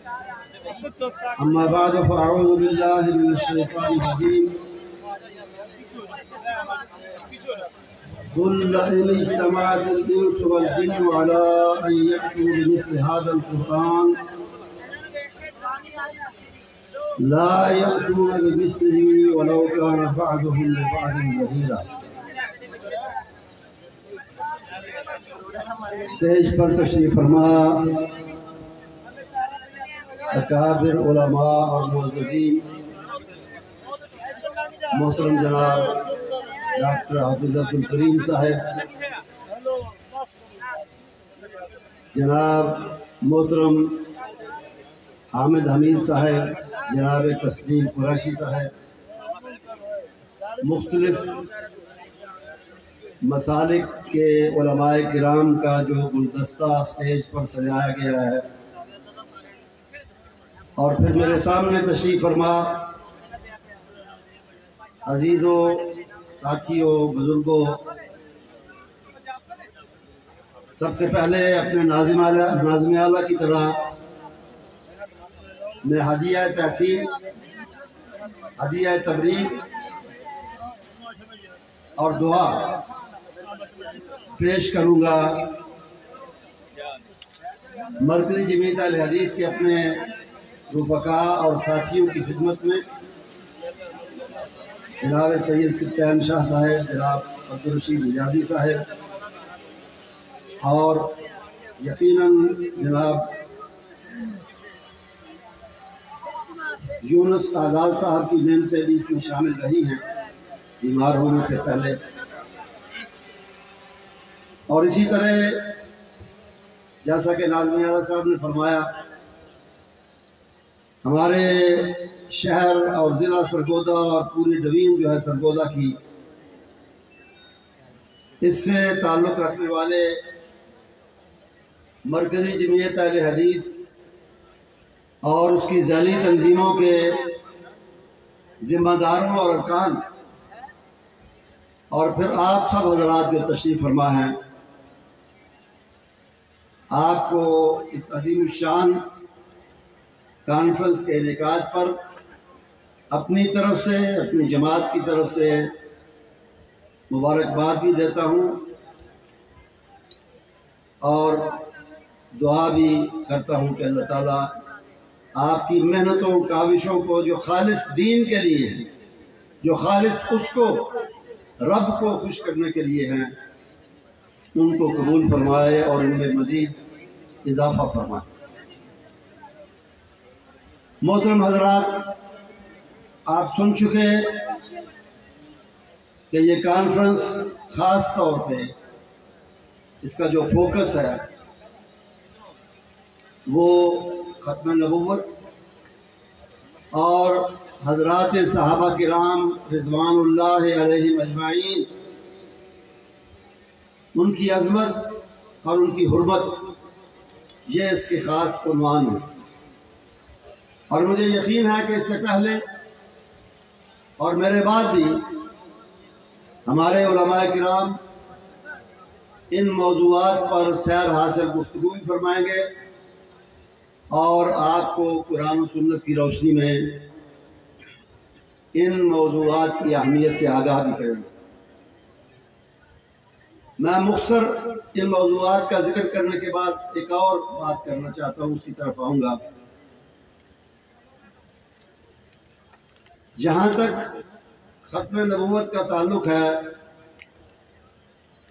أما بعد فأعوذ بالله من الشيطان الرجيم قل لئن اجتمعت الإنس والجن على أن يأتوا بمثل هذا القرآن لا يأتون بمثله ولو كان بعضهم لبعض ظهيرا۔ اسٹیج پر تشریف فرما اکابر علماء اور معززین، محترم جناب ڈاکٹر حافظ عبدالکریم صاحب، جناب محترم حامد حمید صاحب، جناب تسلیم قریشی صاحب، مختلف مسالک کے علماء کرام کا جو گلدستہ اسٹیج پر سجایا گیا ہے، اور پھر میرے سامنے تشریف فرما عزیزوں، ساتھیوں، بزرگوں، سب سے پہلے اپنے ناظم اعلیٰ کی طرح میں ہدیہ تحسین، ہدیہ تبریک اور دعا پیش کروں گا مرکزی جمعیت اہل حدیث کے اپنے رفقاء اور ساتھیوں کی خدمت میں، جناب سید سبطین شاہ صاحب، جناب عبدالرشید حجازی صاحب، اور یقیناً جناب یونس آزاد صاحب کی محنتیں بھی اس میں شامل رہی ہیں بیمار ہونے سے پہلے۔ اور اسی طرح جیسا کہ ناظم اعلیٰ صاحب نے فرمایا، ہمارے شہر اور ضلع سرگودا اور پوری ڈوین جو ہے سرگودا کی، اس سے تعلق رکھنے والے مرکزی جمعیت اہل حدیث اور اس کی ذیلی تنظیموں کے ذمہ داروں اور ارکان، اور پھر آپ سب حضرات جو تشریف فرما ہیں، آپ کو اس عظیم الشان کانفرنس کے انعقاد پر اپنی طرف سے، اپنی جماعت کی طرف سے مبارکباد بھی دیتا ہوں اور دعا بھی کرتا ہوں کہ اللہ تعالیٰ آپ کی محنتوں کاوشوں کو جو خالص دین کے لیے ہیں، جو خالص اس کو رب کو خوش کرنے کے لیے ہیں، ان کو قبول فرمائے اور ان میں مزید اضافہ فرمائے۔ محترم حضرات، آپ سن چکے کہ یہ کانفرنس خاص طور پہ اس کا جو فوکس ہے وہ ختم نبوت اور حضرات صحابہ کرام رضوان اللہ علیہم اجمعین، ان کی عظمت اور ان کی حرمت، یہ اس کی خاص عنوان ہے۔ اور مجھے یقین ہے کہ اس سے پہلے اور میرے بعد بھی ہمارے علماء کرام ان موضوعات پر سیر حاصل گفتگو بھی فرمائیں گے اور آپ کو قرآن و سنت کی روشنی میں ان موضوعات کی اہمیت سے آگاہ بھی کریں گے۔ میں مختصر ان موضوعات کا ذکر کرنے کے بعد ایک اور بات کرنا چاہتا ہوں، اسی طرف آؤں گا۔ جہاں تک ختم نبوت کا تعلق ہے،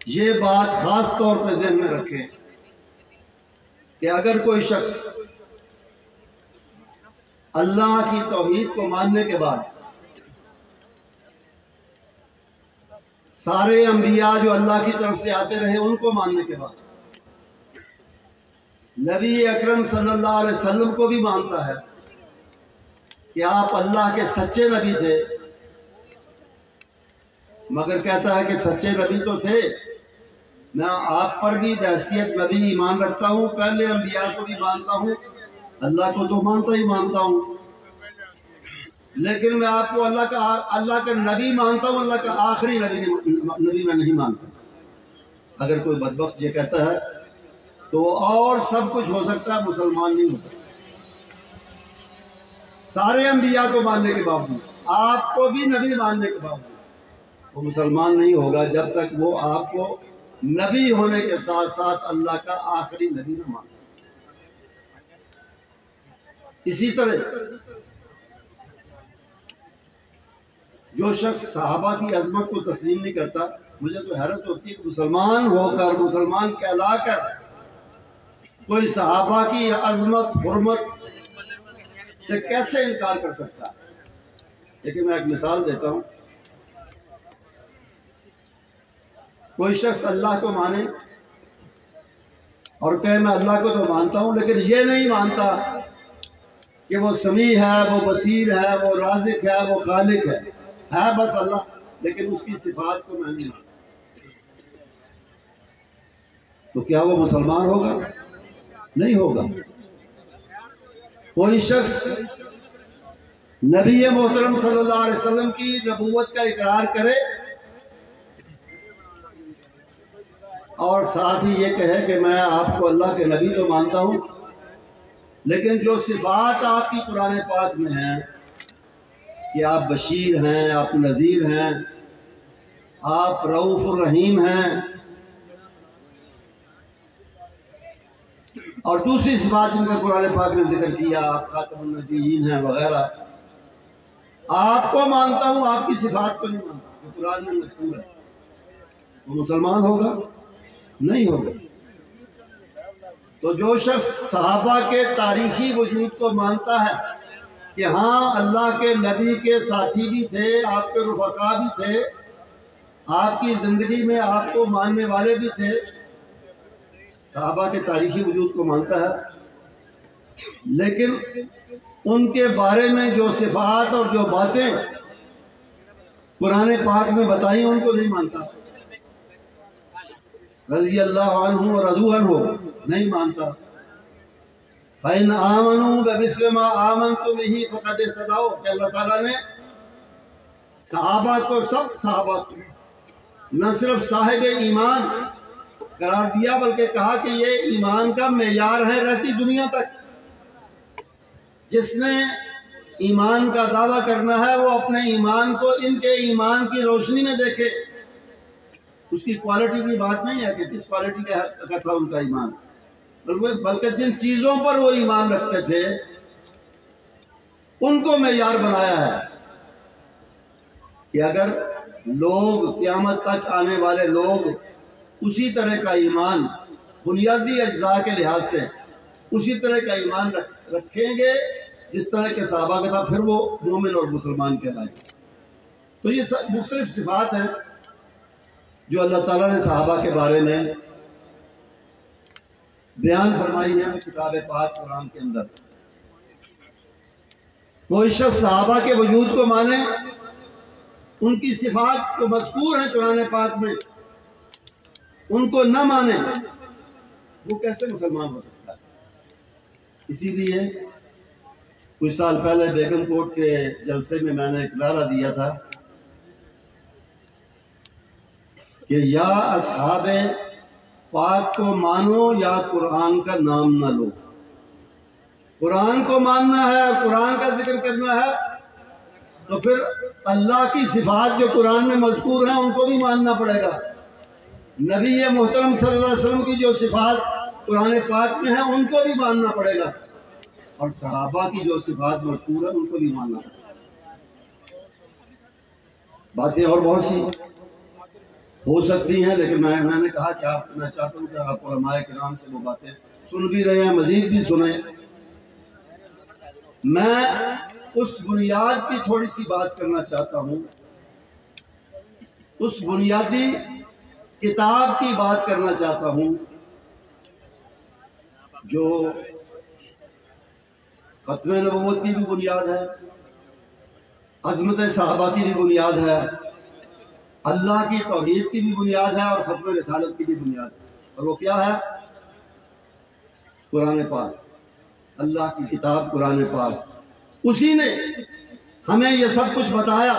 یہ بات خاص طور سے ذہن میں رکھیں کہ اگر کوئی شخص اللہ کی توحید کو ماننے کے بعد سارے انبیاء جو اللہ کی طرف سے آتے رہے ان کو ماننے کے بعد نبی اکرم صلی اللہ علیہ وسلم کو بھی مانتا ہے کہ آپ اللہ کے سچے نبی تھے، مگر کہتا ہے کہ سچے نبی تو تھے، میں آپ پر بھی بحیثیت نبی ایمان رکھتا ہوں، پہلے انبیاء کو بھی مانتا ہوں، اللہ کو تو مانتا ہی مانتا ہوں، لیکن میں آپ کو اللہ کا نبی مانتا ہوں، اللہ کا آخری نبی میں نہیں مانتا۔ اگر کوئی بدبخت یہ کہتا ہے تو اور سب کچھ ہو سکتا ہے، مسلمان نہیں ہوتا۔ سارے انبیاء کو ماننے کے باوجود، آپ کو بھی نبی ماننے کے باوجود وہ مسلمان نہیں ہوگا جب تک وہ آپ کو نبی ہونے کے ساتھ ساتھ اللہ کا آخری نبی نہ مانے۔ اسی طرح جو شخص صحابہ کی عظمت کو تسلیم نہیں کرتا، مجھے تو حیرت ہوتی ہے کہ مسلمان ہو کر، مسلمان کہلا کر کوئی صحابہ کی عظمت حرمت سے کیسے انکار کر سکتا ہے؟ لیکن میں ایک مثال دیتا ہوں۔ کوئی شخص اللہ کو مانے اور کہے میں اللہ کو تو مانتا ہوں، لیکن یہ نہیں مانتا کہ وہ سمیع ہے، وہ بصیر ہے، وہ رازق ہے، وہ خالق ہے بس اللہ، لیکن اس کی صفات کو میں نہیں مانتا، تو کیا وہ مسلمان ہوگا؟ نہیں ہوگا۔ کوئی شخص نبی محترم صلی اللہ علیہ وسلم کی نبوت کا اقرار کرے اور ساتھ ہی یہ کہے کہ میں آپ کو اللہ کے نبی تو مانتا ہوں، لیکن جو صفات آپ کی قرآن پاک میں ہیں کہ آپ بشیر ہیں، آپ نذیر ہیں، آپ رؤوف الرحیم ہیں، اور دوسری صفات جن کا قرآن پاک نے ذکر کیا، آپ خاتم النبیین ہیں وغیرہ، آپ کو مانتا ہوں، آپ کی صفات کو نہیں مانتا جو قرآن میں مذکور ہے، وہ مسلمان ہوگا؟ نہیں ہوگا۔ تو جو شخص صحابہ کے تاریخی وجود کو مانتا ہے کہ ہاں اللہ کے نبی کے ساتھی بھی تھے، آپ کے رفقا بھی تھے، آپ کی زندگی میں آپ کو ماننے والے بھی تھے، صحابہ کے تاریخی وجود کو مانتا ہے، لیکن ان کے بارے میں جو صفات اور جو باتیں قرآن پاک میں بتائیں ان کو نہیں مانتا، رضی اللہ عنہ و رضوا عنہ نہیں مانتا۔ فَإِنْ آمَنُوا بِمِثْلِ مَا آمَنْتُمْ بِهِ فَقَدِ اهْتَدَوْا کہ اللہ تعالیٰ نے صحابہ کو، سب صحابہ کو نہ صرف صاحب ایمان قرار دیا بلکہ کہا کہ یہ ایمان کا معیار ہے رہتی دنیا تک۔ جس نے ایمان کا دعویٰ کرنا ہے وہ اپنے ایمان کو ان کے ایمان کی روشنی میں دیکھے۔ اس کی کوالٹی کی بات نہیں ہے کہ کس کوالٹی کا تھا ان کا ایمان، بلکہ جن چیزوں پر وہ ایمان رکھتے تھے ان کو معیار بنایا ہے کہ اگر لوگ قیامت تک آنے والے لوگ اسی طرح کا ایمان بنیادی اجزاء کے لحاظ سے اسی طرح کا ایمان رکھیں گے جس طرح کے صحابہ کا تھا، پھر وہ مومن اور مسلمان کہلائیں گے۔ تو یہ مختلف صفات ہیں جو اللہ تعالیٰ نے صحابہ کے بارے میں بیان فرمائی ہے کتاب پاک قرآن کے اندر۔ کوئی شخص صحابہ کے وجود کو مانے، ان کی صفات جو مذکور ہیں قرآن پاک میں ان کو نہ مانے، وہ کیسے مسلمان ہو سکتا ہے؟ اسی لیے کچھ سال پہلے بیگم کوٹ کے جلسے میں نے اقرارہ دیا تھا کہ یا اصحاب پاک کو مانو یا قرآن کا نام نہ لو۔ قرآن کو ماننا ہے، قرآن کا ذکر کرنا ہے، تو پھر اللہ کی صفات جو قرآن میں مذکور ہیں ان کو بھی ماننا پڑے گا۔ نبی محترم صلی اللہ علیہ وسلم کی جو صفات قرآن پاک میں ہیں ان کو بھی ماننا پڑے گا، اور صحابہ کی جو صفات مذکور ہیں ان کو بھی ماننا پڑے گا۔ باتیں اور بہت سی ہو سکتی ہیں، لیکن میں نے کہا کہ میں چاہتا ہوں کہ آپ علماء کرام سے وہ باتیں سن بھی رہے ہیں، مزید بھی سنیں۔ میں اس بنیاد کی تھوڑی سی بات کرنا چاہتا ہوں، اس بنیادی کتاب کی بات کرنا چاہتا ہوں جو ختم نبوت کی بھی بنیاد ہے، عظمت صحابہ کی بھی بنیاد ہے، اللہ کی توحید کی بھی بنیاد ہے، اور ختم رسالت کی بھی بنیاد ہے، اور وہ کیا ہے؟ قرآن پاک، اللہ کی کتاب قرآن پاک۔ اسی نے ہمیں یہ سب کچھ بتایا،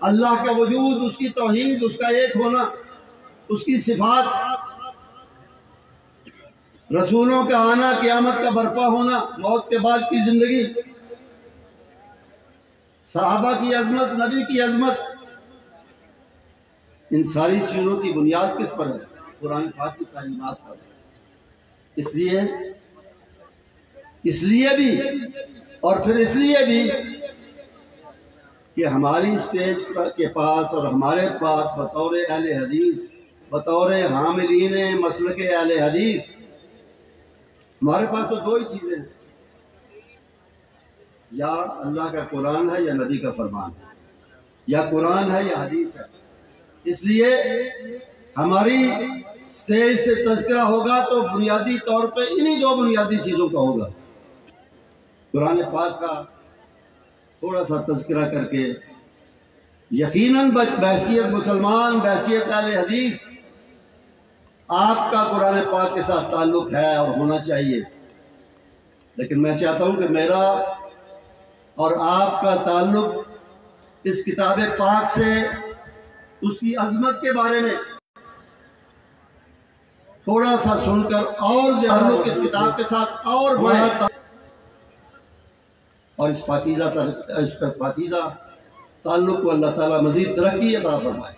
اللہ کا وجود، اس کی توحید، اس کا ایک ہونا، اس کی صفات، رسولوں کا آنا، قیامت کا برپا ہونا، موت کے بعد کی زندگی، صحابہ کی عظمت، نبی کی عظمت، ان ساری چیزوں کی بنیاد کس پر ہے؟ قرآن پاک کی تعلیمات پر۔ اس لیے بھی اور پھر اس لیے بھی کہ ہماری اسٹیج کے پاس اور ہمارے پاس بطور اہل حدیث، بطور حاملین مسلک اہل حدیث، ہمارے پاس تو دو ہی چیزیں ہیں، یا اللہ کا قرآن ہے یا نبی کا فرمان ہے، یا قرآن ہے یا حدیث ہے۔ اس لیے ہماری اسٹیج سے تذکرہ ہوگا تو بنیادی طور پہ انہی دو بنیادی چیزوں کا ہوگا، قرآن پاک کا تھوڑا سا تذکرہ کر کے یقیناً بحیثیت مسلمان، بحیثیت اہل حدیث آپ کا قرآن پاک کے ساتھ تعلق ہے اور ہونا چاہیے، لیکن میں چاہتا ہوں کہ میرا اور آپ کا تعلق اس کتاب پاک سے، اس کی عظمت کے بارے میں تھوڑا سا سن کر اور تعلق اس کتاب کے ساتھ اور بڑھا، اور اس پاکیزہ تعلق کو اللہ تعالیٰ مزید ترقی عطا فرمائے۔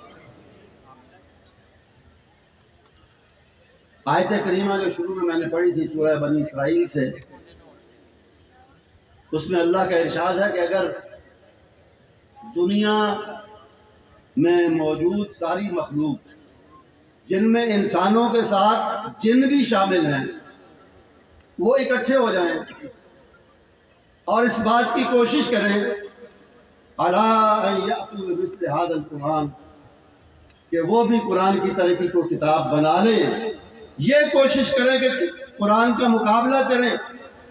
آیت کریمہ جو شروع میں نے پڑھی تھی سورہ بنی اسرائیل سے، اس میں اللہ کا ارشاد ہے کہ اگر دنیا میں موجود ساری مخلوق، جن میں انسانوں کے ساتھ جن بھی شامل ہیں، وہ اکٹھے ہو جائیں اور اس بات کی کوشش کریں الا ان یأتوا بمثل ھذا القرآن، کہ وہ بھی قرآن کی طرح کی کوئی کتاب بنا لیں، یہ کوشش کریں کہ قرآن کا مقابلہ کریں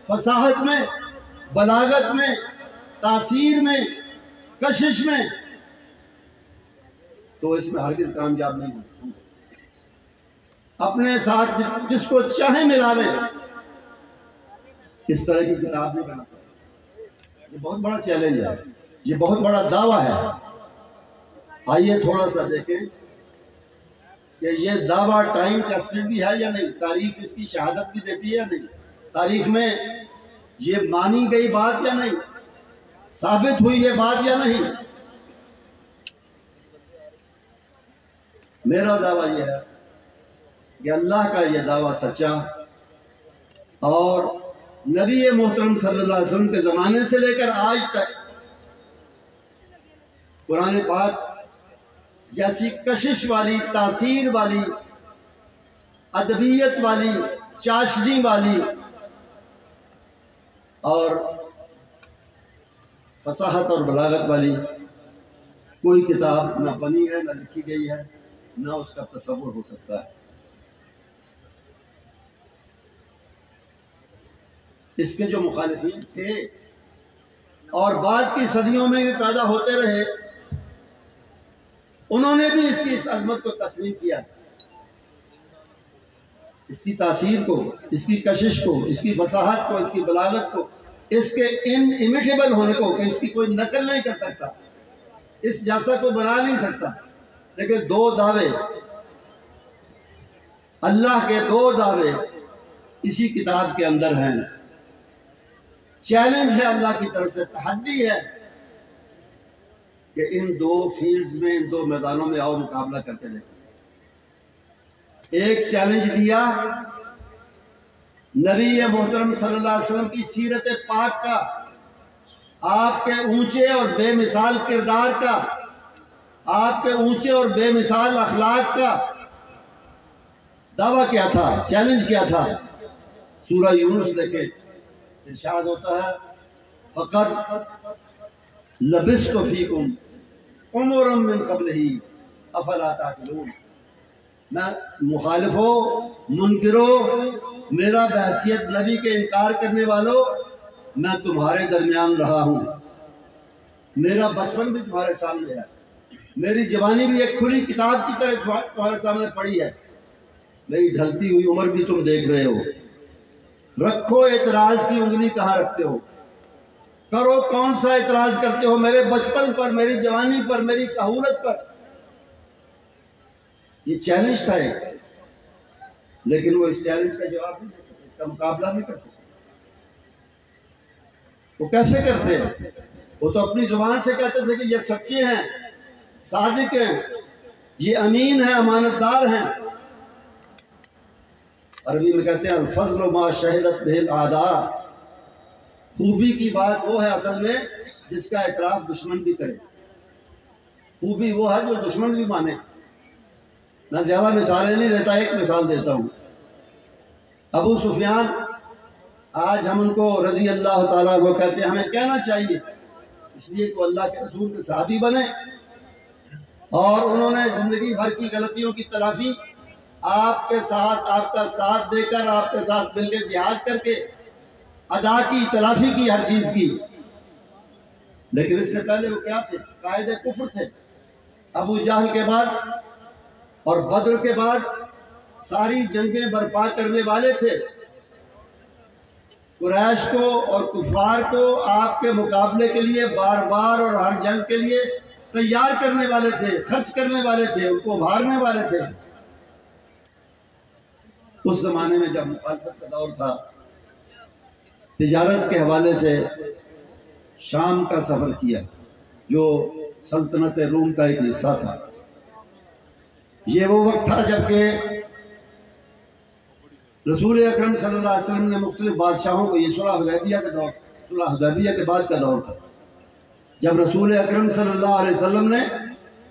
فصاحت میں، بلاغت میں، تاثیر میں، کشش میں، تو اس میں ہرگز کامیاب نہیں ہوں۔ اپنے ساتھ جس کو چاہیں ملا لیں، اس طرح کی کتاب نہیں بنا سکتے۔ یہ بہت بڑا چیلنج ہے، یہ بہت بڑا دعویٰ ہے۔ آئیے تھوڑا سا دیکھیں کہ یہ دعویٰ ٹائم ٹیسٹڈ بھی ہے یا نہیں، تاریخ اس کی شہادت بھی دیتی ہے یا نہیں، تاریخ میں یہ مانی گئی بات یا نہیں، ثابت ہوئی یہ بات یا نہیں۔ میرا دعویٰ یہ ہے کہ اللہ کا یہ دعویٰ سچا، اور نبی محترم صلی اللہ علیہ وسلم کے زمانے سے لے کر آج تک قرآن پاک جیسی کشش والی، تاثیر والی، ادبیت والی، چاشنی والی اور فصاحت اور بلاغت والی کوئی کتاب نہ بنی ہے، نہ لکھی گئی ہے، نہ اس کا تصور ہو سکتا ہے۔ اس کے جو مخالفین تھے اور بعد کی صدیوں میں بھی پیدا ہوتے رہے، انہوں نے بھی اس کی اس عظمت کو تسلیم کیا، اس کی تاثیر کو، اس کی کشش کو، اس کی فصاحت کو، اس کی بلاغت کو، اس کے انمیٹیبل ہونے کو، کہ اس کی کوئی نقل نہیں کر سکتا، اس جیسا کو بنا نہیں سکتا۔ لیکن دو دعوے، اللہ کے دو دعوے اسی کتاب کے اندر ہیں۔ چیلنج ہے اللہ کی طرف سے، تحدی ہے کہ ان دو فیلڈز میں، ان دو میدانوں میں آؤ مقابلہ کرتے رہے۔ ایک چیلنج دیا نبی محترم صلی اللہ علیہ وسلم کی سیرت پاک کا، آپ کے اونچے اور بے مثال کردار کا، آپ کے اونچے اور بے مثال اخلاق کا دعویٰ کیا تھا، چیلنج کیا تھا۔ سورہ یونس دیکھیں، ارشاد ہوتا ہے فقط لبثت فیکم عمرا من قبلہ افلا تعقلون۔ میں مخالفو، منکرو، میرا بحیثیت نبی کے انکار کرنے والوں، میں تمہارے درمیان رہا ہوں، میرا بچپن بھی تمہارے سامنے ہے، میری جوانی بھی ایک کھلی کتاب کی طرح تمہارے سامنے پڑی ہے، میری ڈھلتی ہوئی عمر بھی تم دیکھ رہے ہو۔ رکھو اعتراض کی انگلی کہاں رکھتے ہو، کرو کون سا اعتراض کرتے ہو میرے بچپن پر، میری جوانی پر، میری کہولت پر۔ یہ چیلنج تھا ایک، لیکن وہ اس چیلنج کا جواب نہیں دے سکتے، اس کا مقابلہ نہیں کر سکتے۔ وہ کیسے کرتے ہیں؟ وہ تو اپنی زبان سے کہتے تھے کہ یہ سچے ہیں، صادق ہیں، یہ امین ہیں، امانت دار ہیں۔ عربی میں کہتے ہیں الفضل ما شہدت بہ الاعداء، خوبی کی بات وہ ہے اصل میں جس کا اعتراف دشمن بھی کرے۔ خوبی وہ ہے جو دشمن بھی مانے۔ میں زیادہ مثالیں نہیں دیتا، ایک مثال دیتا ہوں۔ ابو سفیان، آج ہم ان کو رضی اللہ تعالیٰ وہ کہتے ہیں، ہمیں کہنا چاہیے اس لیے کہ اللہ کے رسول کے صحابی بنے اور انہوں نے زندگی بھر کی غلطیوں کی تلافی آپ کے ساتھ، آپ کا ساتھ دے کر، آپ کے ساتھ مل کے جہاد کر کے ادا کی، تلافی کی ہر چیز کی۔ لیکن اس سے پہلے وہ کیا تھے؟ قائد کفر تھے۔ ابو جہل کے بعد اور بدر کے بعد ساری جنگیں برپا کرنے والے تھے۔ قریش کو اور کفار کو آپ کے مقابلے کے لیے بار بار اور ہر جنگ کے لیے تیار کرنے والے تھے، خرچ کرنے والے تھے، ان کو ابھارنے والے تھے۔ اس زمانے میں جب مخالفت کا دور تھا، تجارت کے حوالے سے شام کا سفر کیا جو سلطنت روم کا ایک حصہ تھا۔ یہ وہ وقت تھا جب کہ رسول اکرم صلی اللہ علیہ وسلم نے مختلف بادشاہوں کو، یہ صلح حدیبیہ کا دور، صلح حدیبیہ کے بعد کا دور تھا، جب رسول اکرم صلی اللہ علیہ وسلم نے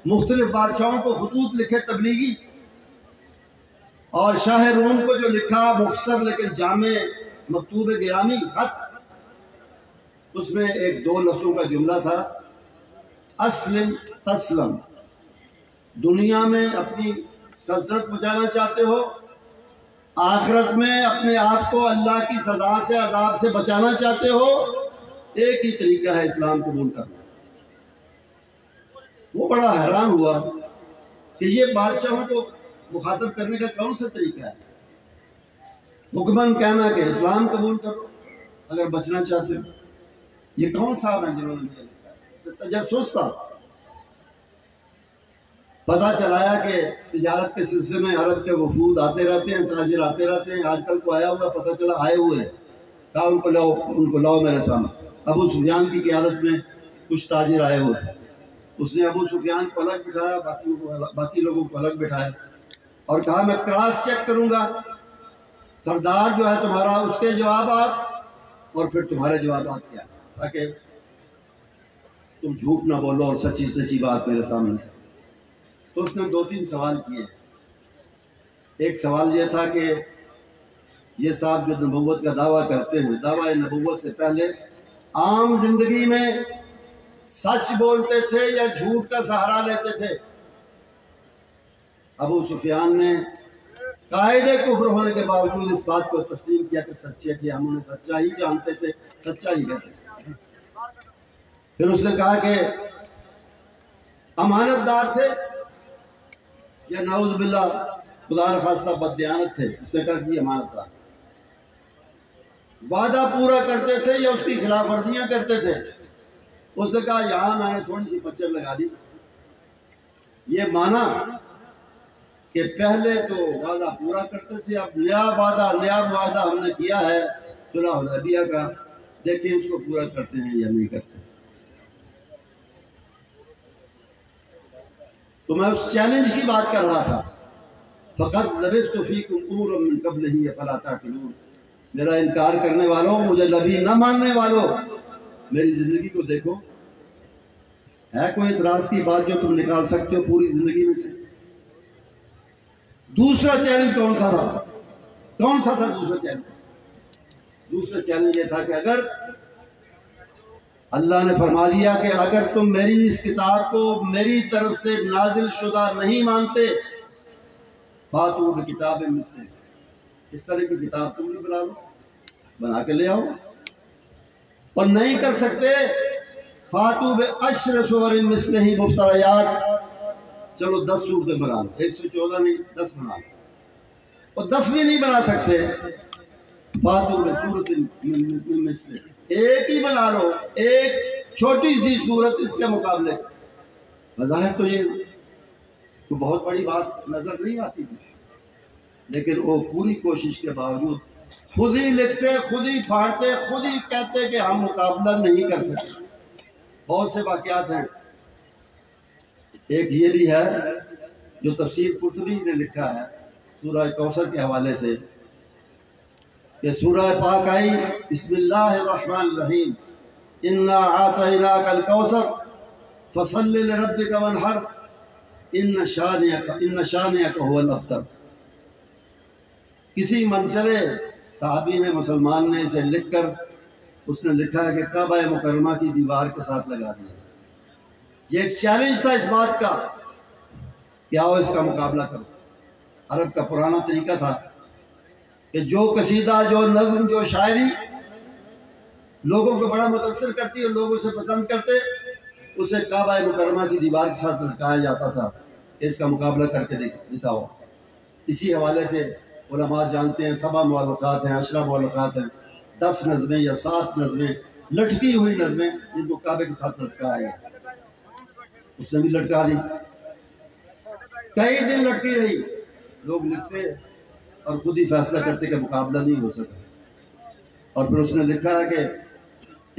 مختلف بادشاہوں کو خطوط لکھے تبلیغی، اور شاہ روم کو جو لکھا مختصر لیکن جامع مکتوب گرامی خط، اس میں ایک 2 لفظوں کا جملہ تھا، اسلم تسلم۔ دنیا میں اپنی سلطنت بچانا چاہتے ہو، آخرت میں اپنے آپ کو اللہ کی سزا سے، عذاب سے بچانا چاہتے ہو، ایک ہی طریقہ ہے اسلام قبول کرنا۔ وہ بڑا حیران ہوا کہ یہ بادشاہوں کو مخاطب کرنے کا کون سا طریقہ ہے؟ حکماً کہنا کہ اسلام قبول کرو اگر بچنا چاہتے ہو۔ یہ کون صاحب ہیں جنہوں نے لکھا؟ تجسس تھا۔ پتہ چلایا کہ تجارت کے سلسلے میں عرب کے وفود آتے رہتے ہیں، تاجر آتے رہتے ہیں۔ آج کل کو آیا ہوا پتہ چلا آئے ہوئے ہیں، کہا ان کو لاؤ میرے سامنے۔ ابو سفیان کی قیادت میں کچھ تاجر آئے ہوئے ہیں۔ اس نے ابو سفیان کو الگ بٹھایا، باقی لوگوں کو الگ بٹھایا اور کہا میں کراس چیک کروں گا سردار جو ہے تمہارا، اس کے جوابات اور پھر تمہارے جوابات کیا، تاکہ تم جھوٹ نہ بولو اور سچی سچی بات میرے سامنے۔ تو اس نے 2-3 سوال کیے۔ ایک سوال یہ تھا کہ یہ صاحب جو نبوت کا دعویٰ کرتے ہیں، دعویٰ نبوت سے پہلے عام زندگی میں سچ بولتے تھے یا جھوٹ کا سہارا لیتے تھے؟ ابو سفیان نے قائد کفر ہونے کے باوجود اس بات کو تسلیم کیا کہ سچے تھے، ہم انہیں سچا ہی جانتے تھے، سچا ہی کہتے تھے۔ پھر اس نے کہا کہ امانت دار تھے یا نعوذ باللہ خدا نخواستہ بددیانت تھے؟ اس نے کہا کہ امانت دار۔ وعدہ پورا کرتے تھے یا اس کی خلاف ورزیاں کرتے تھے؟ اس نے کہا یہاں میں نے تھوڑی سی پچر لگا دی، یہ مانا کہ پہلے تو وعدہ پورا کرتے تھے، اب نیا معاہدہ ہم نے کیا ہے صلح حدیبیہ کا، دیکھیں اس کو پورا کرتے ہیں یا نہیں کرتے۔ تو میں اس چیلنج کی بات کر رہا تھا، فقط لبثت فیکم امورا من قبلہ افلا تعقلون۔ میرا انکار کرنے والوں، مجھے نبی نہ ماننے والوں، میری زندگی کو دیکھو، ہے کوئی اعتراض کی بات جو تم نکال سکتے ہو پوری زندگی میں سے؟ دوسرا چیلنج کون سا تھا؟ کون سا تھا دوسرا چیلنج؟ دوسرا چیلنج یہ تھا کہ اگر اللہ نے فرما دیا کہ اگر تم میری اس کتاب کو میری طرف سے نازل شدہ نہیں مانتے، فاتو بکتاب مثلہ، اس طرح کی کتاب تم بھی بنا لو، بنا کے لے آؤ، اور نہیں کر سکتے فاتو بعشر سور مثلہ مفتریات، چلو 10 صورتیں بنا لو، 114 نہیں 10 بنا لو، اور 10 بھی نہیں بنا سکتے فاتو بسورۃ من مثلہ، ایک ہی بنا لو، ایک چھوٹی سی صورت اس کے مقابلے۔ بظاہر تو یہ تو بہت بڑی بات نظر نہیں آتی تھی، لیکن وہ پوری کوشش کے باوجود خود ہی لکھتے، خود ہی پھاڑتے، خود ہی کہتے کہ ہم مقابلہ نہیں کر سکتے۔ بہت سے واقعات ہیں. ایک یہ بھی ہے جو تفسیر قرطبی نے لکھا ہے سورہ کوثر کے حوالے سے کہ سورہ پاک آئی بسم اللہ الرحمن الرحیم انا اعطیناک الکوثر فصل لربک وانحر ان شانئک هو الابتر. کسی منچرے صحابی نے مسلمان نے اسے لکھ کر اس نے لکھا ہے کہ کعبہ مکرمہ کی دیوار کے ساتھ لگا دیا. یہ ایک چیلنج تھا اس بات کا کہ آؤ اس کا مقابلہ کرو. عرب کا پرانا طریقہ تھا کہ جو قصیدہ جو نظم جو شاعری لوگوں کو بڑا متاثر کرتی اور لوگ اسے پسند کرتے اسے کعبہ مکرمہ کی دیوار کے ساتھ لٹکایا جاتا تھا کہ اس کا مقابلہ کر کے دکھاؤ. اسی حوالے سے علماء جانتے ہیں 7 معلقات ہیں 10 معلقات ہیں 10 نظمیں یا 7 نظمیں لٹکی ہوئی نظمیں جن کو کعبے کے ساتھ لٹکایا گیا. اس نے بھی لٹکا دی کئی دن لٹکی رہی. لوگ لکھتے اور خود ہی فیصلہ کرتے کہ مقابلہ نہیں ہو سکا. اور پھر اس نے لکھا ہے کہ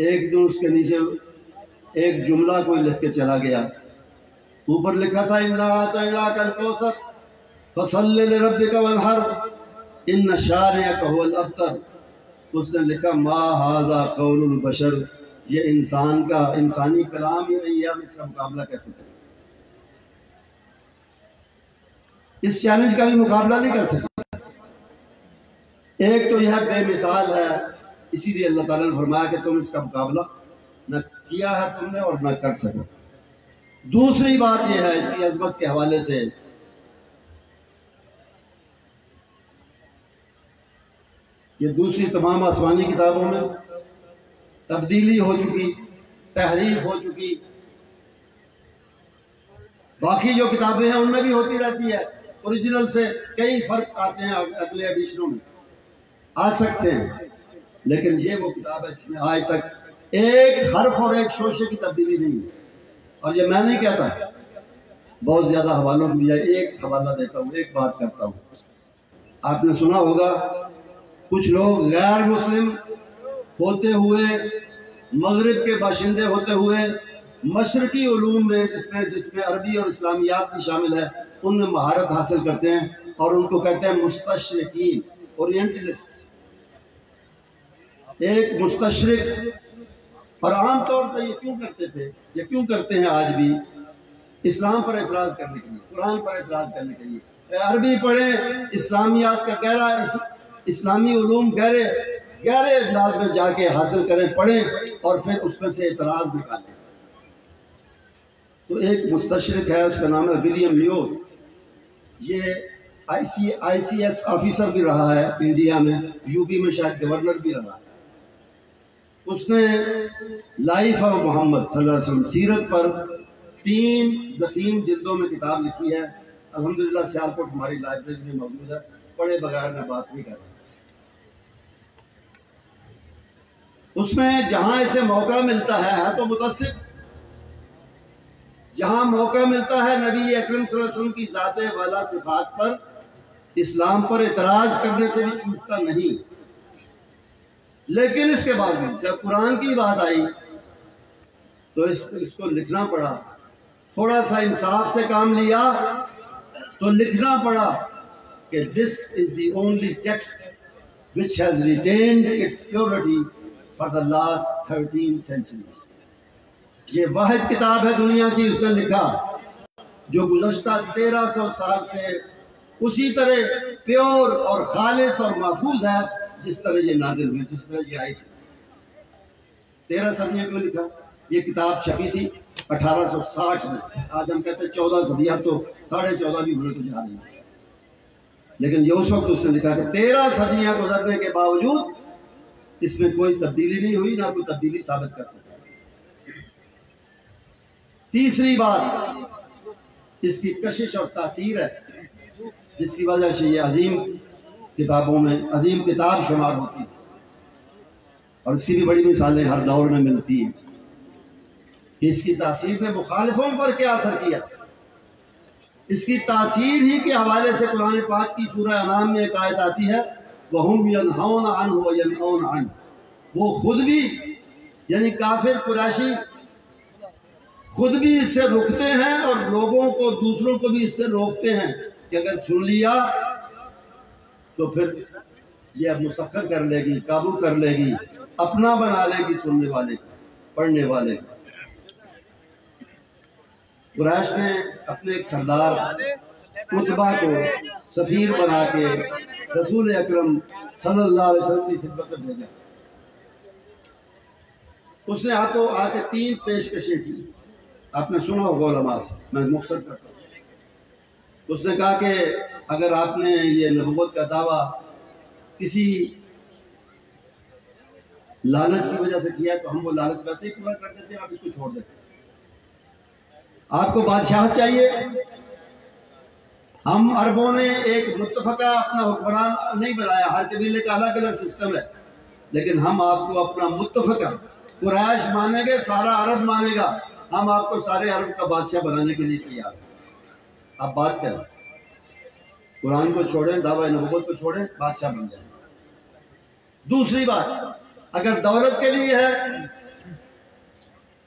ایک دن اس کے نیچے ایک جملہ کوئی لکھ کے چلا گیا. اوپر لکھا تھا انا اعطیناک الکوثر فصل لربک وانحر ان شانئک هو الابتر. اس نے لکھا ما ھذا قول البشر. یہ انسان کا انسانی کلام ہی نہیں ہے ہم اس کا مقابلہ کیسے کریں. اس چیلنج کا بھی مقابلہ نہیں کر سکتے. ایک تو یہ بے مثال ہے اسی لیے اللہ تعالیٰ نے فرمایا کہ تم اس کا مقابلہ نہ کیا ہے تم نے اور نہ کر سکو. دوسری بات یہ ہے اس کی عظمت کے حوالے سے یہ دوسری تمام آسمانی کتابوں میں تبدیلی ہو چکی تحریف ہو چکی. باقی جو کتابیں ہیں ان میں بھی ہوتی رہتی ہے. اوریجنل سے کئی فرق آتے ہیں اگلے ایڈیشنوں میں آ سکتے ہیں لیکن یہ وہ کتاب ہے جس میں آج تک ایک حرف اور ایک شوشے کی تبدیلی نہیں ہے. اور یہ میں نہیں کہتا بہت زیادہ حوالوں کی بجائے ایک حوالہ دیتا ہوں ایک بات کرتا ہوں. آپ نے سنا ہوگا کچھ لوگ غیر مسلم ہوتے ہوئے مغرب کے باشندے ہوتے ہوئے مشرقی علوم میں جس میں عربی اور اسلامیات بھی شامل ہے ان میں مہارت حاصل کرتے ہیں اور ان کو کہتے ہیں مستشرقین اورینٹلسٹ. ایک مستشرق اور عام طور پر یہ کیوں کرتے تھے یہ کیوں کرتے ہیں آج بھی اسلام پر اعتراض کرنے کے لیے قرآن پر اعتراض کرنے کے لیے. عربی پڑھیں اسلامیات کا گہرا اسلامی علوم گہرے انداز میں جا کے حاصل کریں پڑھیں اور پھر اس میں سے اعتراض نکالیں. تو ایک مستشرق ہے اس کا نام ہے ولیم لیو. یہ آئی سی ایس آفیسر بھی رہا ہے انڈیا میں یو پی میں شاید گورنر بھی رہا ہے. اس نے لائف آف محمد صلی اللہ علیہ وسلم سیرت پر 3 ضخیم جلدوں میں کتاب لکھی ہے. الحمدللہ سیالکوٹ ہماری لائبریری میں موجود ہے. پڑھے بغیر میں بات نہیں کر رہا. اس میں جہاں اسے موقع ملتا ہے تو متعصب جہاں موقع ملتا ہے نبی اکرم صلی اللہ علیہ وسلم کی ذات والا صفات پر اسلام پر اعتراض کرنے سے بھی چوکتا نہیں. لیکن اس کے بعد جب قرآن کی بات آئی تو اس کو لکھنا پڑا. تھوڑا سا انصاف سے کام لیا تو لکھنا پڑا کہ this is the only text which has retained its purity for the last 13 centuries. یہ واحد کتاب ہے دنیا کی اس نے لکھا جو گزشتہ 1300 سال سے اسی طرح پیور اور خالص اور محفوظ ہے جس طرح یہ نازل ہوئی جس طرح یہ آئی تھی. 13 صدیوں میں لکھا. یہ کتاب چھپی تھی 1860 میں. آج ہم کہتے ہیں 14 صدی اب تو 14.5 بھی ہونے کو جا رہی ہے لیکن یہ اس وقت اس نے لکھا کہ 13 صدیاں گزرنے کے باوجود اس میں کوئی تبدیلی نہیں ہوئی نہ کوئی تبدیلی ثابت کر سکتا. تیسری بات اس کی کشش اور تاثیر ہے جس کی وجہ سے یہ عظیم کتابوں میں عظیم کتاب شمار ہوتی ہے اور اس کی بھی بڑی مثالیں ہر دور میں ملتی ہیں. اس کی تاثیر نے مخالفوں پر کیا اثر کیا. اس کی تاثیر ہی کے حوالے سے قرآن پاک کی سورہ انعام میں ایک آیت آتی ہے وَهُمْ يَنْهَوْنَ عَنْهُ وَيَنْأَوْنَ عَنْهُ. وہ خود بھی یعنی کافر قریشی خود بھی اس سے رکتے ہیں اور لوگوں کو دوسروں کو بھی اس سے روکتے ہیں کہ اگر سن لیا تو پھر یہ اب مسخر کر لے گی، قابو کر لے گی، اپنا بنا لے گی سننے والے پڑھنے والے۔ قریش نے اپنے ایک سردار عتبہ کو سفیر بنا کے رسول اکرم صلی اللہ علیہ وسلم کی خدمت میں بھیجا۔ اس نے آپ کو آ کے 3 پیشکشیں کی، آپ نے سنا ہوگا علماء سے، میں مختصر کرتا ہوں۔ اس نے کہا کہ اگر آپ نے یہ نبوت کا دعویٰ کسی لالچ کی وجہ سے کیا تو ہم وہ لالچ ویسے ہی پورا کر دیتے ہیں، آپ اس کو چھوڑ دیتے ہیں۔ آپ کو بادشاہ چاہیے، ہم عربوں نے ایک متفقہ اپنا حکمران نہیں بنایا، ہر قبیلے کا الگ الگ سسٹم ہے، لیکن ہم آپ کو اپنا متفقہ قریش مانیں گے، سارا عرب مانے گا، ہم آپ کو سارے عرب کا بادشاہ بنانے کے لیے تیار ہیں۔ آپ بات کریں، قرآن کو چھوڑیں، دعوی نبوت کو چھوڑیں، بادشاہ بن جائیں۔ دوسری بات، اگر دولت کے لیے ہے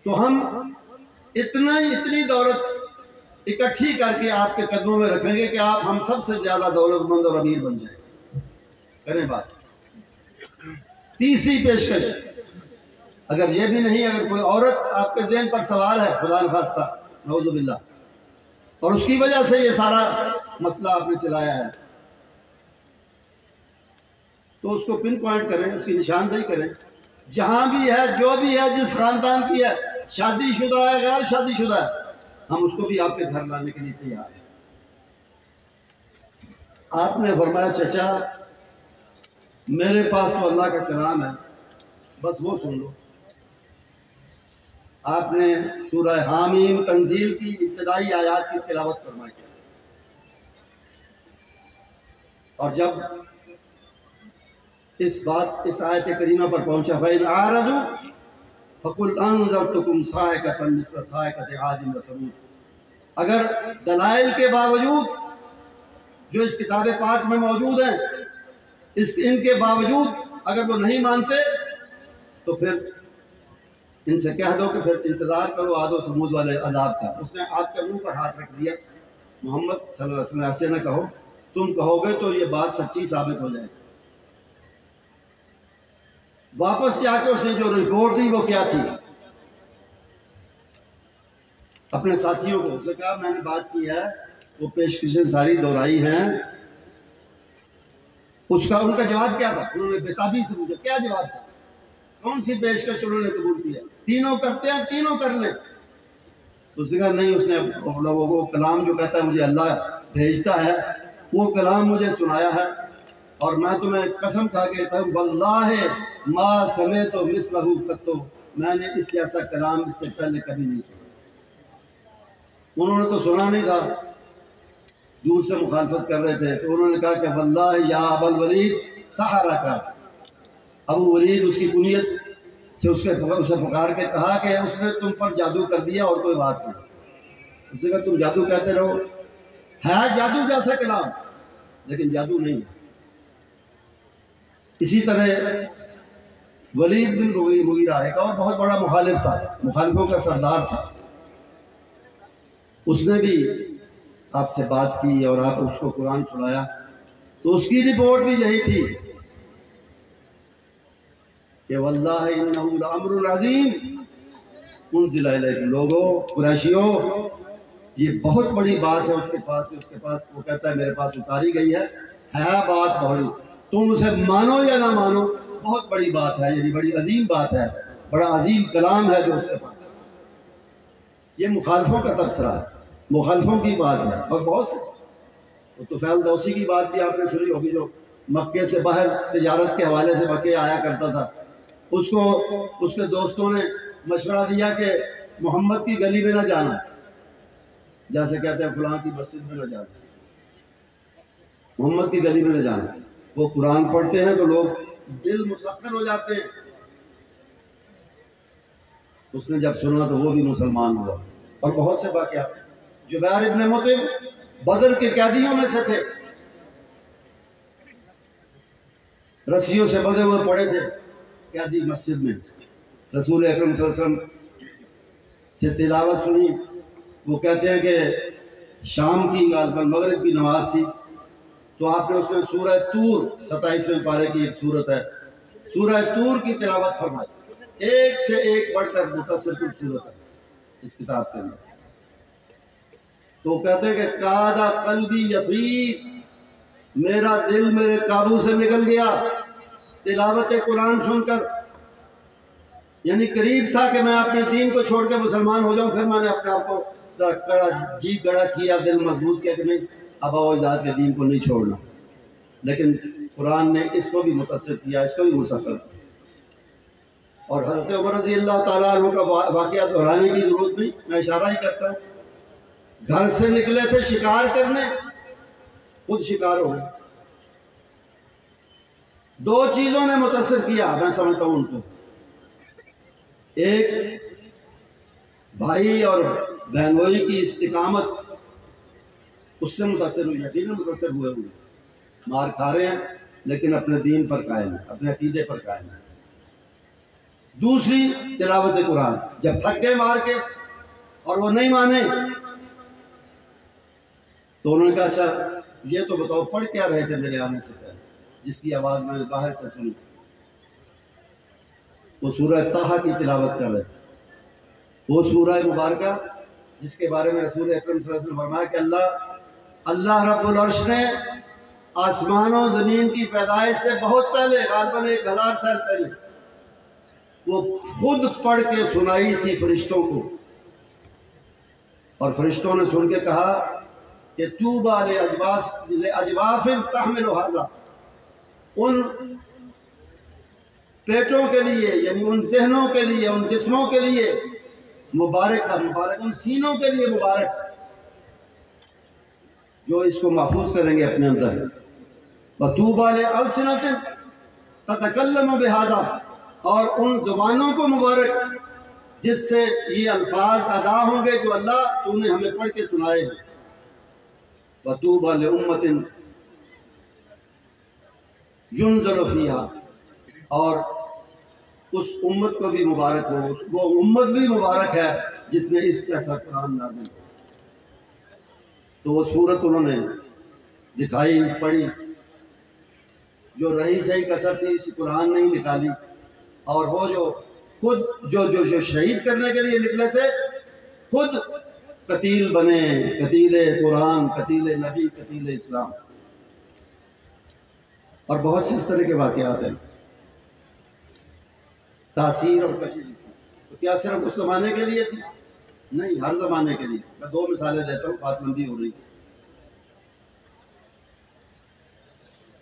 تو ہم اتنی دولت اکٹھی کر کے آپ کے قدموں میں رکھیں گے کہ آپ ہم سب سے زیادہ دولت مند اور امیر بن جائیں۔ کریں بات۔ تیسری پیشکش، اگر یہ بھی نہیں، اگر کوئی عورت آپ کے ذہن پر سوار ہے، خدا نخواستہ، نعوذ باللہ، اور اس کی وجہ سے یہ سارا مسئلہ آپ نے چلایا ہے، تو اس کو پن پوائنٹ کریں، اس کی نشاندہی کریں، جہاں بھی ہے، جو بھی ہے، جس خاندان کی ہے، شادی شدہ ہے، غیر شادی شدہ ہے، ہم اس کو بھی آپ کے گھر لانے کے لیے تیار ہیں۔ آپ نے فرمایا چچا میرے پاس تو اللہ کا کلام ہے، بس وہ سن لو۔ آپ نے سورہ حامیم تنزیل کی ابتدائی آیات کی تلاوت فرمائی، اور جب اس آیت کریمہ پر پہنچا فَإِنْ أَعْرَضُوا فَقُلْ أَنذَرْتُكُمْ صَاعِقَةً مِثْلَ صَاعِقَةِ عَادٍ وَثَمُودَ، اگر دلائل کے باوجود جو اس کتاب پاک میں موجود ہیں، ان کے باوجود اگر وہ نہیں مانتے تو پھر ان سے کہہ دو کہ پھر انتظار کرو عاد و ثمود والے عذاب کا۔ اس نے آپ کے منہ پر ہاتھ رکھ دیا، محمد صلی اللہ علیہ وسلم ایسے نہ کہو، تم کہو گے تو یہ بات سچی ثابت ہو جائے۔ واپس جا کے اس نے جو رپورٹ دی وہ کیا تھی؟ اپنے ساتھیوں کو اس نے کہا میں نے بات کی ہے، وہ پیشکشیں ساری دہرائی ہیں، ان کا جواب کیا تھا؟ انہوں نے بےتابی سے پوچھا کیا جواب تھا، کون سی پیشکش انہوں نے قبول کی ہے؟ تینوں کرتے ہیں، تینوں کر لیں۔ اس نے کہا نہیں، اس نے لوگوں کو کلام جو کہتا ہے مجھے اللہ بھیجتا ہے وہ کلام مجھے سنایا ہے، اور میں تمہیں قسم کھا کے کہتا ہوں واللہ ما سمعت مثلہ قط، میں نے اس جیسا کلام اس سے پہلے کبھی نہیں سنا۔ انہوں نے تو سنا نہیں تھا، دور سے مخالفت کر رہے تھے، تو انہوں نے کہا کہ واللہ یا ابا الولید سحرک، ابو ولید اس کی کنیت سے اسے پکار کے کہا کہ اس نے تم پر جادو کر دیا اور کوئی بات نہیں۔ اس نے کہا تم جادو کہتے رہو، ہے جادو جیسا کلام لیکن جادو نہیں ہے۔ اسی طرح ولید بن مغیرہ ایک اور بہت بڑا مخالف تھا، مخالفوں کا سردار تھا، اس نے بھی آپ سے بات کی اور آپ اس کو قرآن سنایا، تو اس کی رپورٹ بھی یہی تھی کہ واللہ انہ لامر عظیم انزل الیکم، لوگوں قریشیوں یہ بہت بڑی بات ہے اس کے پاس، وہ کہتا ہے میرے پاس اتاری گئی ہے بات بڑی، تم اسے مانو یا نہ مانو بہت بڑی بات ہے، یعنی بڑی عظیم بات ہے، بڑا عظیم کلام ہے جو اس کے پاس ہے۔ یہ مخالفوں کا تبصرہ ہے، مخالفوں کی بات ہے، اور بہت سے طفیل دوسی کی بات بھی آپ نے سنی ہوگی، جو مکے سے باہر تجارت کے حوالے سے مکے آیا کرتا تھا، اس کو اس کے دوستوں نے مشورہ دیا کہ محمد کی گلی میں نہ جانا، جیسے کہتے ہیں فلاں کی مسجد میں نہ جانا، محمد کی گلی میں نہ جانا، وہ قرآن پڑھتے ہیں تو لوگ دل مسخر ہو جاتے ہیں۔ اس نے جب سنا تو وہ بھی مسلمان ہوا، اور بہت سے واقعات۔ جبیر ابن مطعم بدر کے قیدیوں میں سے تھے، رسیوں سے بندھے ہوئے پڑے تھے قیدی مسجد میں، رسول اکرم صلی اللہ علیہ وسلم سے تلاوت سنی. وہ کہتے ہیں کہ شام کی غالباً مغرب کی نماز تھی، تو آپ نے اس میں سورہ طور 27ویں پارے کی ایک سورت ہے، سورہ طور کی تلاوت فرمائی. ایک سے ایک بڑھ کر متصل سورت ہے اس کتاب کے اندر. تو کہتے ہیں کہ کادا قلبی یطیر، میرا دل میرے قابو سے نکل گیا تلاوت قرآن سن کر. یعنی قریب تھا کہ میں اپنے دین کو چھوڑ کے مسلمان ہو جاؤں. پھر میں نے اپنے آپ کو جی گڑا کیا، دل مضبوط کیا کہ نہیں، اب اجداد کے دین کو نہیں چھوڑنا. لیکن قرآن نے اس کو بھی متاثر کیا، اس کو بھی مسخر کیا. اور حضرت عمر رضی اللہ تعالیٰ عنہ کا واقعہ دہرانے کی ضرورت نہیں، میں اشارہ ہی کرتا ہوں. گھر سے نکلے تھے شکار کرنے، خود شکار ہو گئے. دو چیزوں نے متاثر کیا میں سمجھتا ہوں ان کو. ایک بھائی اور بہنوئی کی استقامت، اس سے متاثر ہوئی. یقیناً متاثر ہوئے، مار کھا رہے ہیں لیکن اپنے دین پر قائم ہیں، اپنے عقیدے پر قائم ہیں. دوسری تلاوت قرآن، جب تھک گئے مار کے اور وہ نہیں مانے تو انہوں نے کہا اچھا یہ تو بتاؤ پڑھ کیا رہے تھے میرے آنے سے پہلے، جس کی آواز میں نے باہر سے سنی. وہ سورہ طٰہٰ کی تلاوت کر رہے تھے. وہ سورہ مبارکہ جس کے بارے میں رسول اکرم صلی اللہ علیہ وسلم نے فرمایا کہ اللہ رب العرش نے آسمان و زمین کی پیدائش سے بہت پہلے، غالباً 1000 سال پہلے، وہ خود پڑھ کے سنائی تھی فرشتوں کو. اور فرشتوں نے سن کے کہا کہ طوبیٰ لأجواف تحمل ھذا، ان پیٹوں کے لیے، یعنی ان ذہنوں کے لیے، ان جسموں کے لیے مبارک ہے، مبارک ان سینوں کے لیے مبارک جو اس کو محفوظ کریں گے اپنے اندر. وطوبیٰ لألسنۃ تتکلم بھذا، اور ان زبانوں کو مبارک جس سے یہ الفاظ ادا ہوں گے جو اللہ تو نے ہمیں پڑھ کے سنائے ہیں. وطوبیٰ لأمۃ ينزل فیہا، اور اس امت کو بھی مبارک ہو، وہ امت بھی مبارک ہے جس میں اس جیسا قرآن نازل ہو. تو وہ صورت انہوں نے دکھائی، پڑھی. جو رہی صحیح کسر تھی اس قرآن نہیں نکالی. اور وہ جو خود جو شہید کرنے کے لیے نکلے تھے خود قتیل بنے، قتیل قرآن، قتیل نبی، قتیل اسلام. اور بہت سے اس طرح کے واقعات ہیں. تاثیر اور کشش تو کیا صرف اس زمانے کے لیے تھی؟ نہیں، ہر زمانے کے لیے. میں 2 مثالیں دیتا ہوں، بات لمبی ہو رہی ہے.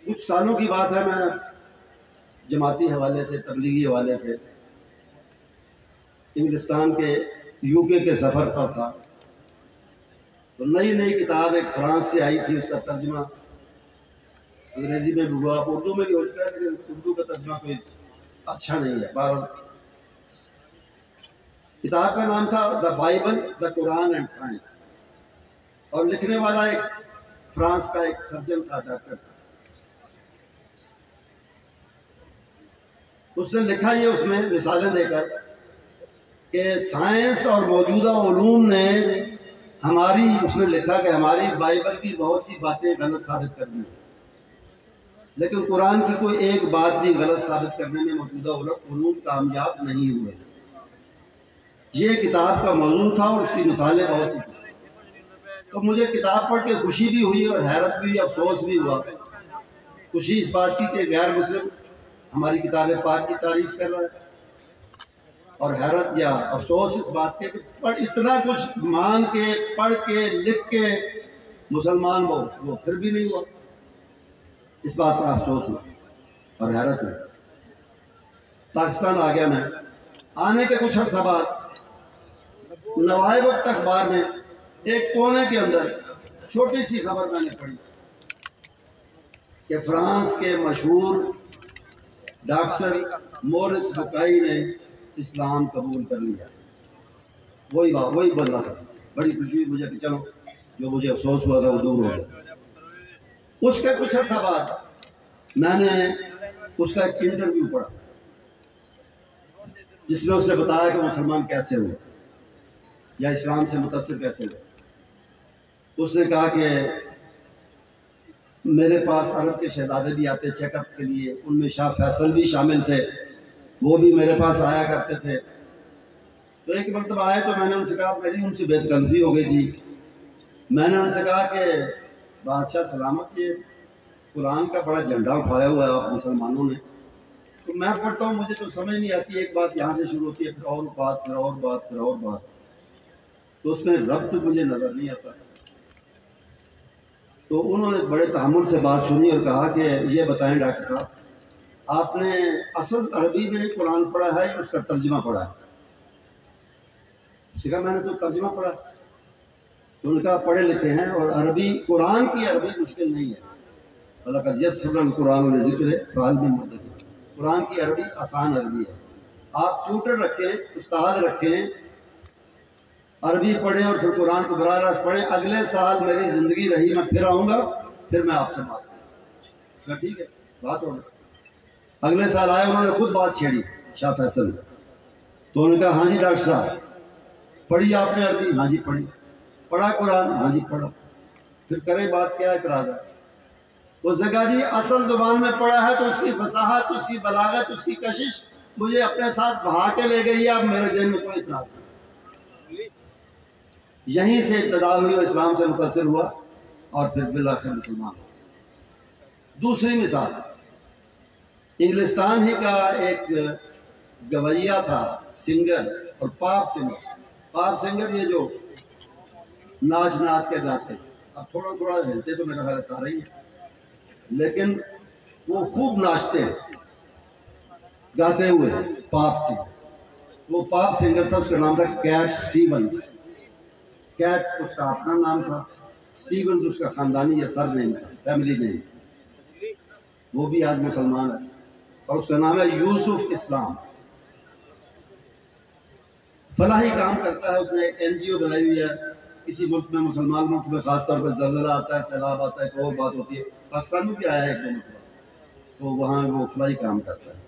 کچھ سالوں کی بات ہے، میں جماعتی حوالے سے، تبلیغی حوالے سے انگلستان کے UK کے سفر پر تھا. تو نئی کتاب ایک فرانس سے آئی تھی، اس کا ترجمہ انگریزی میں بھی ہوا، اردو میں بھی ہو چکا ہے، لیکن اردو کا ترجمہ کوئی اچھا نہیں ہے. بہرحال کتاب کا نام تھا the Bible, the Quran and science, اور لکھنے والا ایک فرانس کا ایک سرجن تھا، ڈاکٹر تھا. اس نے لکھا یہ اس میں مثالیں دے کر کہ سائنس اور موجودہ علوم نے ہماری، اس نے لکھا کہ ہماری بائبل کی بہت سی باتیں غلط ثابت کر دی، لیکن قرآن کی کوئی ایک بات بھی غلط ثابت کرنے میں موجودہ علوم کامیاب نہیں ہوئے. یہ کتاب کا موضوع تھا اور اس کی مثالیں بہت سی تھیں. تو مجھے کتاب پڑھ کے خوشی بھی ہوئی اور حیرت بھی، افسوس بھی ہوا. خوشی اس بات کی کہ غیر مسلم ہماری کتاب پاک کی تعریف کر رہا ہے، اور حیرت یا افسوس اس بات کے کہ اتنا کچھ مان کے، پڑھ کے، لکھ کے مسلمان وہ پھر بھی نہیں ہوا. اس بات کا افسوس ہوا اور حیرت ہوئی. پاکستان آ گیا میں. آنے کے کچھ عرصہ بعد نوائے وقت اخبار میں ایک کونے کے اندر چھوٹی سی خبر میں نے پڑھی کہ فرانس کے مشہور ڈاکٹر مورس بکائی نے اسلام قبول کر لیا. وہی بدلا تھا. بڑی خوشی ہوئی مجھے کہ چلو جو مجھے افسوس ہوا تھا وہ دور ہو گیا. اس کے کچھ عرصہ بعد میں نے اس کا ایک انٹرویو پڑھا جس میں اس نے بتایا کہ مسلمان کیسے ہوئے. یا اسلام سے متاثر کیسے ہوئے؟ اس نے کہا کہ میرے پاس عرب کے شہزادے بھی آتے چیک اپ کے لیے، ان میں شاہ فیصل بھی شامل تھے، وہ بھی میرے پاس آیا کرتے تھے۔ تو ایک مرتبہ آئے تو میں نے ان سے کہا، میری ان سے بے تکلفی ہو گئی تھی، میں نے ان سے کہا کہ بادشاہ سلامت، یہ قرآن کا بڑا جھنڈا اٹھایا ہوا ہے آپ مسلمانوں نے، تو میں پڑھتا ہوں مجھے تو سمجھ نہیں آتی، ایک بات یہاں سے شروع ہوتی ہے پھر اور بات پھر اور بات پھر اور بات، تو اس میں ربط مجھے نظر نہیں آتا۔ تو انہوں نے بڑے تحمل سے بات سنی اور کہا کہ یہ بتائیں ڈاکٹر صاحب، آپ نے اصل عربی میں قرآن پڑھا ہے یا اس کا ترجمہ پڑھا ہے؟ اس نے کہا میں نے تو ترجمہ پڑھا۔ تو انہوں نے کہا پڑھے لکھے ہیں، اور عربی قرآن کی عربی مشکل نہیں ہے، وَلَقَدْ يَسَّرْنَا الْقُرْآنَ لِلذِّكْرِ فَهَلْ مِن مُّدَّكِرٍ۔ قرآن کی عربی آسان عربی ہے، آپ ٹیوٹر رکھیں، استاد رکھیں، عربی پڑھیں اور پھر قرآن کو براہ راست پڑھیں، اگلے سال میری زندگی رہی میں پھر آؤں گا، پھر میں آپ سے بات کروں گا۔ ٹھیک ہے، بات ہوگی۔ اگلے سال آئے، انہوں نے خود بات چھیڑی شاہ فیصل نے، تو انہوں نے کہا ہاں جی ڈاکٹر صاحب پڑھی آپ نے عربی؟ ہاں جی پڑھی۔ پڑھا قرآن؟ ہاں جی پڑھا۔ پھر کریں بات، کیا اعتراض ہے؟ اس نے کہا جی اصل زبان میں پڑھا ہے تو اس کی فصاحت، اس کی بلاغت، اس کی کشش مجھے اپنے ساتھ بہا کے لے گئی ہے، اب میرے ذہن میں کوئی اعتراض نہیں۔ یہیں سے ابتدا ہوئی اور اسلام سے متاثر ہوا اور پھر بالآخر مسلمان ہوا۔ دوسری مثال، انگلستان ہی کا ایک گویہ تھا، سنگر، اور پاپ سنگر یہ جو ناچ کے گاتے، اب تھوڑا تھوڑا ہلتے تو میرا خیال سارا ہی ہے، لیکن وہ خوب ناچتے ہیں گاتے ہوئے، پاپ سنگر۔ وہ پاپ سنگر تھا، اس کا نام تھا کیٹ سٹیونز۔ کیٹ اس کا اپنا نام تھا، سٹیونز اس کا خاندانی یا سر نیم تھا، فیملی نیم۔ وہ بھی آج مسلمان ہے اور اس کا نام ہے یوسف اسلام۔ فلاحی کام کرتا ہے، اس نے ایک NGO بنائی ہوئی ہے کسی ملک میں، مسلمان ملک میں خاص طور پر زلزلہ آتا ہے، سیلاب آتا ہے، تو اور بات ہوتی ہے، پاکستان میں بھی آیا ہے ایک دو مرتبہ، تو وہاں وہ فلاحی کام کرتا ہے،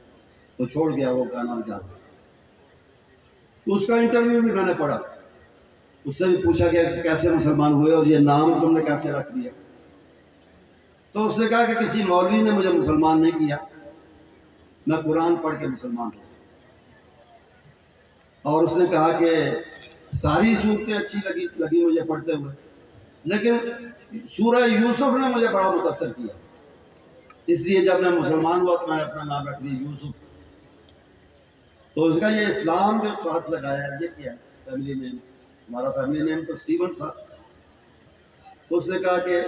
تو چھوڑ گیا وہ گانا جانا۔ تو اس کا انٹرویو بھی میں نے پڑھا، اس سے بھی پوچھا کہ کیسے مسلمان ہوئے اور یہ نام تم نے کیسے رکھ دیا؟ تو اس نے کہا کہ کسی مولوی نے مجھے مسلمان نہیں کیا، میں قرآن پڑھ کے مسلمان ہوں۔ اور اس نے کہا کہ ساری صورتیں اچھی لگی مجھے پڑھتے ہوئے، لیکن سورہ یوسف نے مجھے بڑا متاثر کیا، اس لیے جب میں مسلمان ہوا تو میں نے اپنا نام رکھ دیا یوسف۔ تو اس کا یہ اسلام جو ساتھ لگایا ہے، یہ کیا ہے؟ فیملی نیم، ہمارا فیملی نیم تو سٹیون تھا۔ تو اس نے کہا کہ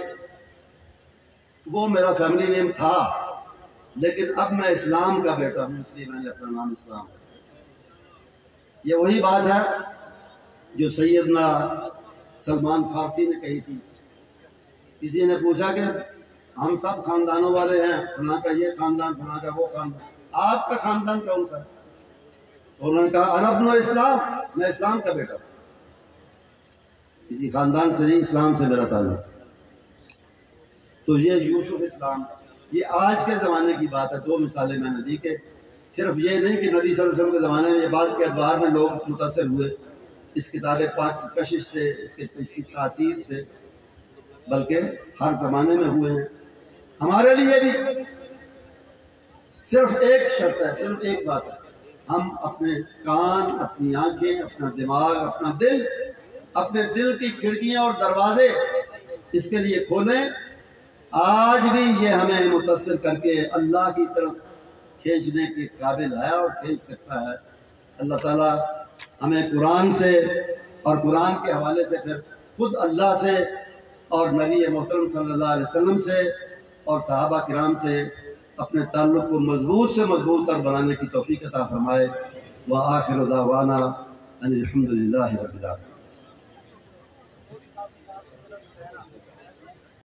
وہ میرا فیملی نیم تھا، لیکن اب میں اسلام کا بیٹا ہوں، اس لیے میں نے اپنا نام اسلام رکھا۔ یہ وہی بات ہے جو سیدنا سلمان فارسی نے کہی تھی۔ کسی نے پوچھا کہ ہم سب خاندانوں والے ہیں، فلاں کا یہ خاندان، فلاں کا وہ خاندان، آپ کا خاندان کون سا ہے؟ تو انہوں نے کہا انا ابن اسلام، میں اسلام کا بیٹا ہوں، کسی خاندان سے نہیں، اسلام سے میرا تعلق۔ تو یہ یوسف اسلام، یہ آج کے زمانے کی بات ہے۔ دو مثالیں میں نے دی کہ صرف یہ نہیں کہ نبی صلی اللہ علیہ وسلم کے زمانے میں، یہ بات کے اعتبار میں لوگ متاثر ہوئے اس کتاب پاک کی کشش سے، اس کی تاثیر سے، بلکہ ہر زمانے میں ہوئے ہیں۔ ہمارے لیے بھی صرف ایک شرط ہے، صرف ایک بات ہے، ہم اپنے کان، اپنی آنکھیں، اپنا دماغ، اپنا دل، اپنے دل کی کھڑکیاں اور دروازے اس کے لیے کھولیں۔ آج بھی یہ ہمیں متاثر کر کے اللہ کی طرف کھینچنے کے قابل ہے اور کھینچ سکتا ہے۔ اللہ تعالیٰ ہمیں قرآن سے اور قرآن کے حوالے سے، پھر خود اللہ سے اور نبی محترم صلی اللہ علیہ وسلم سے اور صحابہ کرام سے اپنے تعلق کو مضبوط سے مضبوط تر بنانے کی توفیق عطا فرمائے۔ وآخر دعوانا ان الحمد للہ رب العالمین۔